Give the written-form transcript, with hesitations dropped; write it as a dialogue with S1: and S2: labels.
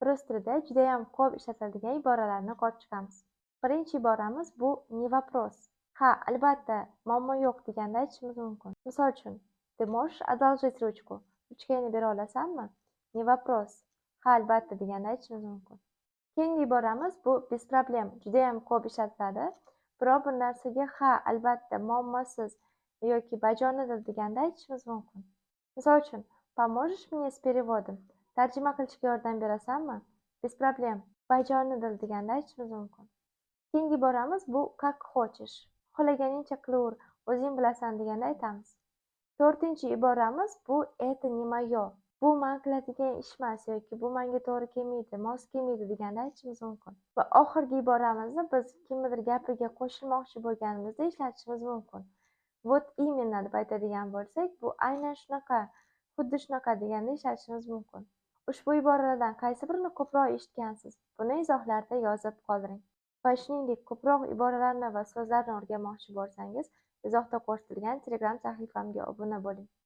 S1: Rus tilida judayam ko'p ishlatiladigan iboralarni ko'rib chiqamiz. Birinchi iboramiz bu "не вопрос". Ha, albatta, muammo yo'q deganda aytishimiz mumkin. Misol uchun, "Ты можешь одолжить ручку?" Ruchkangni bera olasanmi? "Не вопрос". Ha, albatta deganda aytishimiz mumkin. Keyingi iboramiz bu "без проблем". Judayam ko'p ishlatiladi. Biror bir narsaga ha, albatta, muammosiz yoki bajonidil deganda aytishimiz mumkin. Misol uchun, "Поможешь мне с переводом?" Tarjima qilishga yordam berasanmi? "Без проблем". Bajonidil deganda aytishimiz mumkin. Keyingi iboramiz bu "как хочешь". Xohlaganingcha qilaver, o'zing bilasan deganda aytamiz. To'rtinchi iboramiz bu "это не моё". Bu men qiladigan ish emas yoki bu menga to'g'ri kelmaydi, mos kelmaydi deganda aytishimiz mumkin. Va oxirgi iboramizni biz kimnidir gapiga qo'shilmoqchi bo'lganimizda ishlatishimiz mumkin. Вот именно deb aytadigan bo'lsak, bu aynan shunaqa, xuddi shunaqa deganda ishlatishimiz mumkin. Ushbu iboralardan qaysi birini ko'proq eshitgansiz? Buni izohlarda yozib qoldiring. Va shuningdek, ko'proq iboralarni va so'zlarni o'rganmoqchi bo'lsangiz, izohda ko'rsatilgan Telegram sahifamga obuna bo'ling.